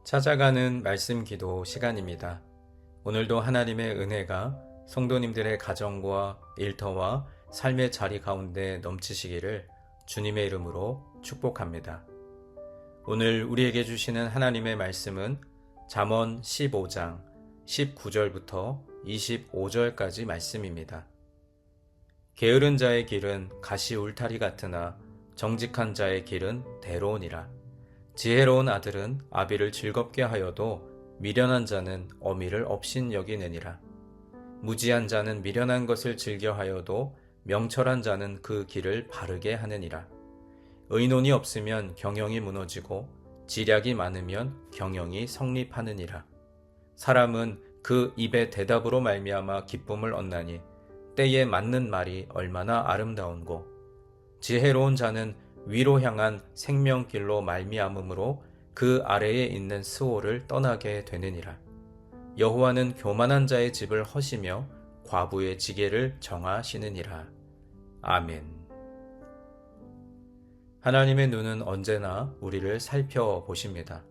찾아가는 말씀 기도 시간입니다. 오늘도 하나님의 은혜가 성도님들의 가정과 일터와 삶의 자리 가운데 넘치시기를 주님의 이름으로 축복합니다. 오늘 우리에게 주시는 하나님의 말씀은 잠언 15장 19절부터 25절까지 말씀입니다. 게으른 자의 길은 가시 울타리 같으나 정직한 자의 길은 대로우니라. 지혜로운 아들은 아비를 즐겁게 하여도 미련한 자는 어미를 업신 여기느니라. 무지한 자는 미련한 것을 즐겨 하여도 명철한 자는 그 길을 바르게 하느니라. 의논이 없으면 경영이 무너지고 지략이 많으면 경영이 성립하느니라. 사람은 그 입의 대답으로 말미암아 기쁨을 얻나니 때에 맞는 말이 얼마나 아름다운고. 지혜로운 자는 위로 향한 생명길로 말미암음으로 그 아래에 있는 스올을 떠나게 되느니라. 여호와는 교만한 자의 집을 허시며 과부의 지게를 정하시느니라. 아멘. 하나님의 눈은 언제나 우리를 살펴보십니다.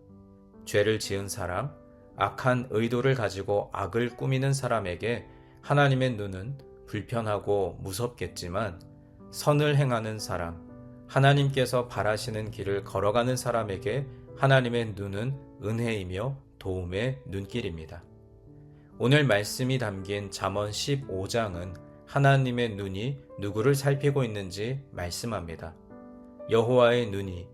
죄를 지은 사람, 악한 의도를 가지고 악을 꾸미는 사람에게 하나님의 눈은 불편하고 무섭겠지만 선을 행하는 사람, 하나님께서 바라시는 길을 걸어가는 사람에게 하나님의 눈은 은혜이며 도움의 눈길입니다. 오늘 말씀이 담긴 잠언 15장은 하나님의 눈이 누구를 살피고 있는지 말씀합니다. 여호와의 눈이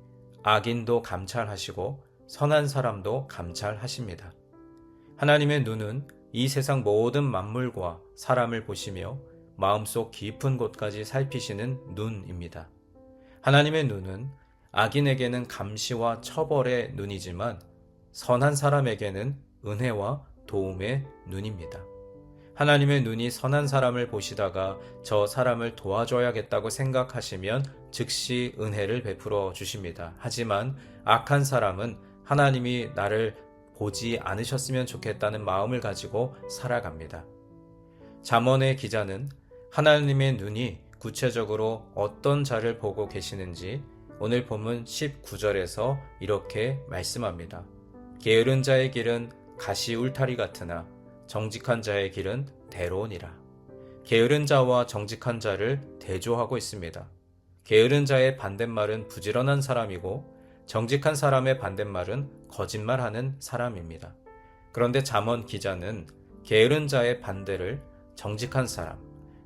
악인도 감찰하시고 선한 사람도 감찰하십니다. 하나님의 눈은 이 세상 모든 만물과 사람을 보시며 마음속 깊은 곳까지 살피시는 눈입니다. 하나님의 눈은 악인에게는 감시와 처벌의 눈이지만 선한 사람에게는 은혜와 도움의 눈입니다. 하나님의 눈이 선한 사람을 보시다가 저 사람을 도와줘야겠다고 생각하시면 즉시 은혜를 베풀어 주십니다. 하지만 악한 사람은 하나님이 나를 보지 않으셨으면 좋겠다는 마음을 가지고 살아갑니다. 잠언의 기자는 하나님의 눈이 구체적으로 어떤 자를 보고 계시는지 오늘 본문 19절에서 이렇게 말씀합니다. 게으른 자의 길은 가시 울타리 같으나 정직한 자의 길은 대로우니라. 게으른 자와 정직한 자를 대조하고 있습니다. 게으른 자의 반대말은 부지런한 사람이고 정직한 사람의 반대말은 거짓말하는 사람입니다. 그런데 잠언 기자는 게으른 자의 반대를 정직한 사람,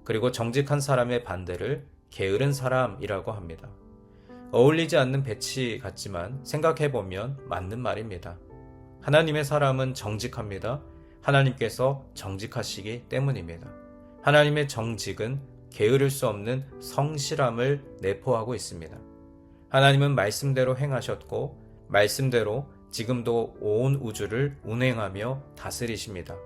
그리고 정직한 사람의 반대를 게으른 사람이라고 합니다. 어울리지 않는 배치 같지만 생각해보면 맞는 말입니다. 하나님의 사람은 정직합니다. 하나님께서 정직하시기 때문입니다. 하나님의 정직은 게으를 수 없는 성실함을 내포하고 있습니다. 하나님은 말씀대로 행하셨고 말씀대로 지금도 온 우주를 운행하며 다스리십니다.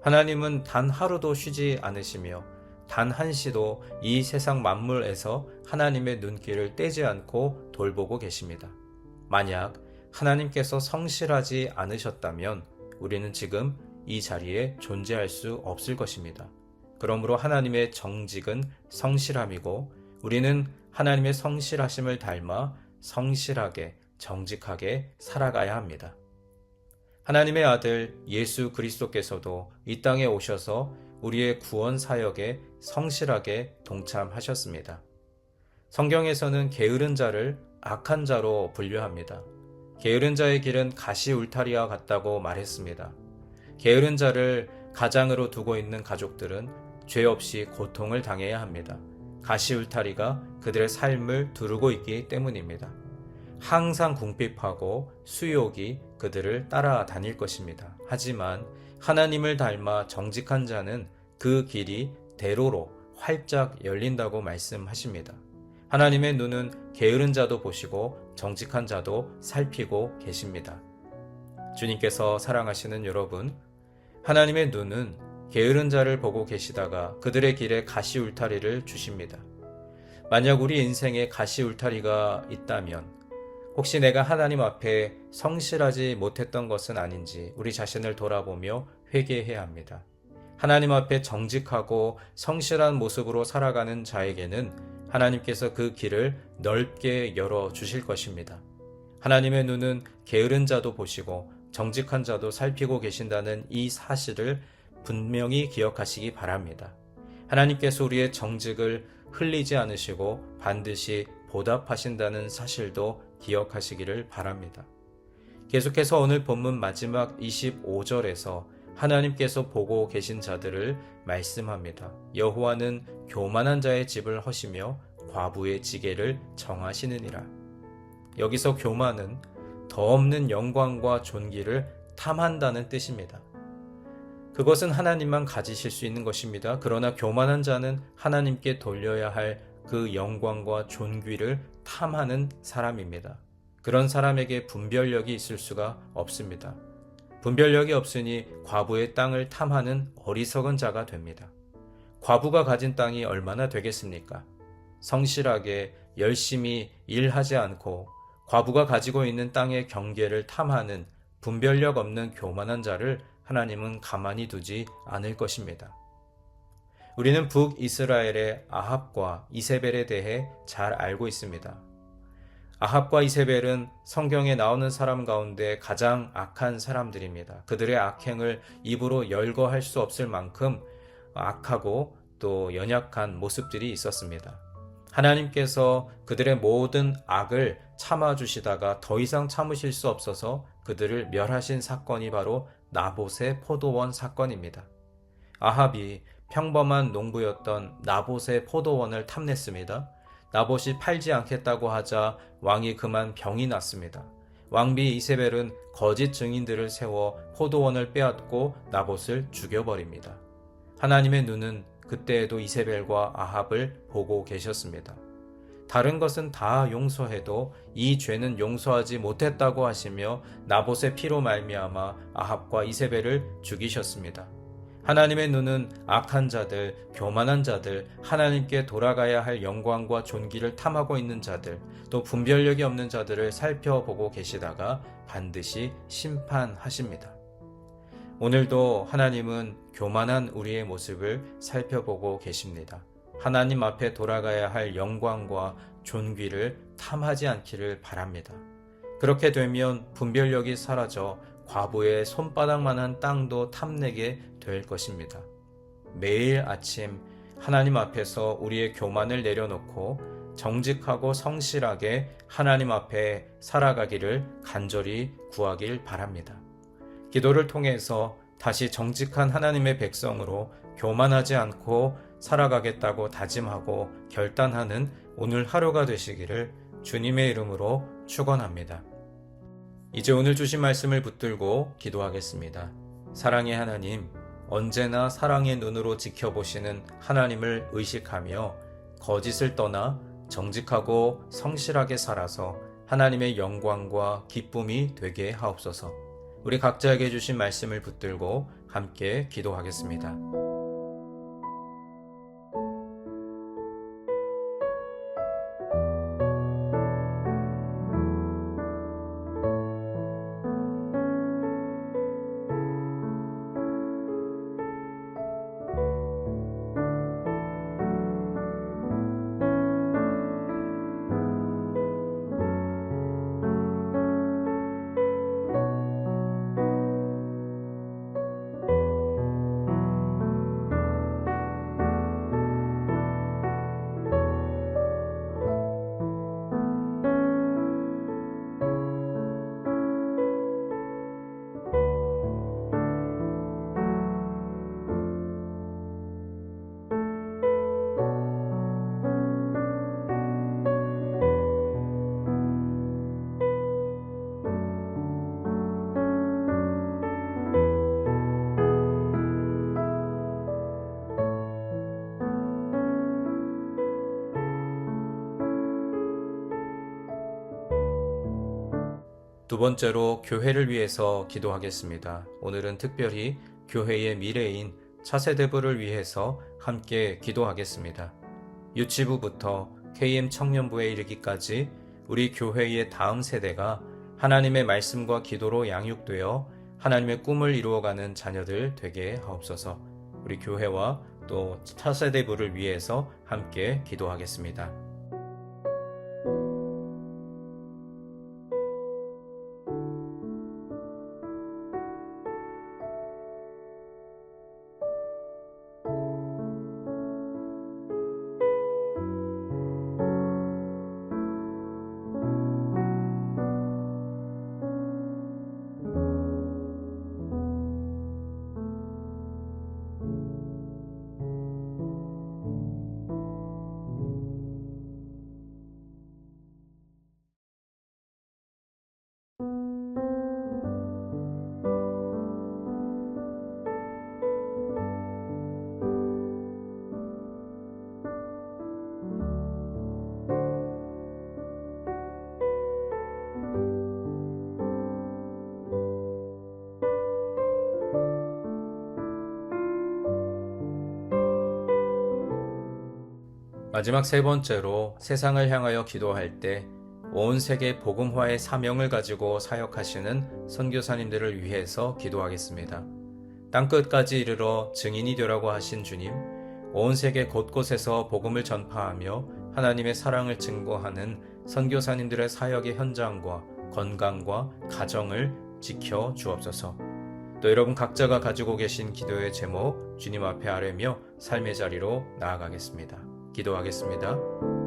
하나님은 단 하루도 쉬지 않으시며 단 한시도 이 세상 만물에서 하나님의 눈길을 떼지 않고 돌보고 계십니다. 만약 하나님께서 성실하지 않으셨다면 우리는 지금 이 자리에 존재할 수 없을 것입니다. 그러므로 하나님의 정직은 성실함이고 우리는 하나님의 성실하심을 닮아 성실하게 정직하게 살아가야 합니다. 하나님의 아들 예수 그리스도께서도 이 땅에 오셔서 우리의 구원 사역에 성실하게 동참하셨습니다. 성경에서는 게으른 자를 악한 자로 분류합니다. 게으른 자의 길은 가시 울타리와 같다고 말했습니다. 게으른 자를 가장으로 두고 있는 가족들은 죄 없이 고통을 당해야 합니다. 가시 울타리가 그들의 삶을 두르고 있기 때문입니다. 항상 궁핍하고 수욕이 그들을 따라다닐 것입니다. 하지만 하나님을 닮아 정직한 자는 그 길이 대로로 활짝 열린다고 말씀하십니다. 하나님의 눈은 게으른 자도 보시고 정직한 자도 살피고 계십니다. 주님께서 사랑하시는 여러분, 하나님의 눈은 게으른 자를 보고 계시다가 그들의 길에 가시 울타리를 주십니다. 만약 우리 인생에 가시 울타리가 있다면 혹시 내가 하나님 앞에 성실하지 못했던 것은 아닌지 우리 자신을 돌아보며 회개해야 합니다. 하나님 앞에 정직하고 성실한 모습으로 살아가는 자에게는 하나님께서 그 길을 넓게 열어주실 것입니다. 하나님의 눈은 게으른 자도 보시고 정직한 자도 살피고 계신다는 이 사실을 분명히 기억하시기 바랍니다. 하나님께서 우리의 정직을 흘리지 않으시고 반드시 보답하신다는 사실도 기억하시기를 바랍니다. 계속해서 오늘 본문 마지막 25절에서 하나님께서 보고 계신 자들을 말씀합니다. 여호와는 교만한 자의 집을 허시며 과부의 지게를 정하시느니라. 여기서 교만은 더 없는 영광과 존귀를 탐한다는 뜻입니다. 그것은 하나님만 가지실 수 있는 것입니다. 그러나 교만한 자는 하나님께 돌려야 할 그 영광과 존귀를 탐하는 사람입니다. 그런 사람에게 분별력이 있을 수가 없습니다. 분별력이 없으니 과부의 땅을 탐하는 어리석은 자가 됩니다. 과부가 가진 땅이 얼마나 되겠습니까? 성실하게 열심히 일하지 않고 과부가 가지고 있는 땅의 경계를 탐하는 분별력 없는 교만한 자를 하나님은 가만히 두지 않을 것입니다. 우리는 북이스라엘의 아합과 이세벨에 대해 잘 알고 있습니다. 아합과 이세벨은 성경에 나오는 사람 가운데 가장 악한 사람들입니다. 그들의 악행을 입으로 열거할 수 없을 만큼 악하고 또 연약한 모습들이 있었습니다. 하나님께서 그들의 모든 악을 참아주시다가 더 이상 참으실 수 없어서 그들을 멸하신 사건이 바로 나봇의 포도원 사건입니다. 아합이 평범한 농부였던 나봇의 포도원을 탐냈습니다. 나봇이 팔지 않겠다고 하자 왕이 그만 병이 났습니다. 왕비 이세벨은 거짓 증인들을 세워 포도원을 빼앗고 나봇을 죽여버립니다. 하나님의 눈은 그때에도 이세벨과 아합을 보고 계셨습니다. 다른 것은 다 용서해도 이 죄는 용서하지 못했다고 하시며 나봇의 피로 말미암아 아합과 이세벨을 죽이셨습니다. 하나님의 눈은 악한 자들, 교만한 자들, 하나님께 돌아가야 할 영광과 존귀를 탐하고 있는 자들, 또 분별력이 없는 자들을 살펴보고 계시다가 반드시 심판하십니다. 오늘도 하나님은 교만한 우리의 모습을 살펴보고 계십니다. 하나님 앞에 돌아가야 할 영광과 존귀를 탐하지 않기를 바랍니다. 그렇게 되면 분별력이 사라져 과부의 손바닥만한 땅도 탐내게 될 것입니다. 매일 아침 하나님 앞에서 우리의 교만을 내려놓고 정직하고 성실하게 하나님 앞에 살아가기를 간절히 구하길 바랍니다. 기도를 통해서 다시 정직한 하나님의 백성으로 교만하지 않고 살아가겠다고 다짐하고 결단하는 오늘 하루가 되시기를 주님의 이름으로 축원합니다. 이제 오늘 주신 말씀을 붙들고 기도하겠습니다. 사랑의 하나님, 언제나 사랑의 눈으로 지켜보시는 하나님을 의식하며 거짓을 떠나 정직하고 성실하게 살아서 하나님의 영광과 기쁨이 되게 하옵소서. 우리 각자에게 주신 말씀을 붙들고 함께 기도하겠습니다. 두 번째로 교회를 위해서 기도하겠습니다. 오늘은 특별히 교회의 미래인 차세대부를 위해서 함께 기도하겠습니다. 유치부부터 KM 청년부에 이르기까지 우리 교회의 다음 세대가 하나님의 말씀과 기도로 양육되어 하나님의 꿈을 이루어가는 자녀들 되게 하옵소서. 우리 교회와 또 차세대부를 위해서 함께 기도하겠습니다. 마지막 세 번째로 세상을 향하여 기도할 때 온 세계 복음화의 사명을 가지고 사역하시는 선교사님들을 위해서 기도하겠습니다. 땅끝까지 이르러 증인이 되라고 하신 주님, 온 세계 곳곳에서 복음을 전파하며 하나님의 사랑을 증거하는 선교사님들의 사역의 현장과 건강과 가정을 지켜 주옵소서. 또 여러분 각자가 가지고 계신 기도의 제목 주님 앞에 아뢰며 삶의 자리로 나아가겠습니다. 기도하겠습니다.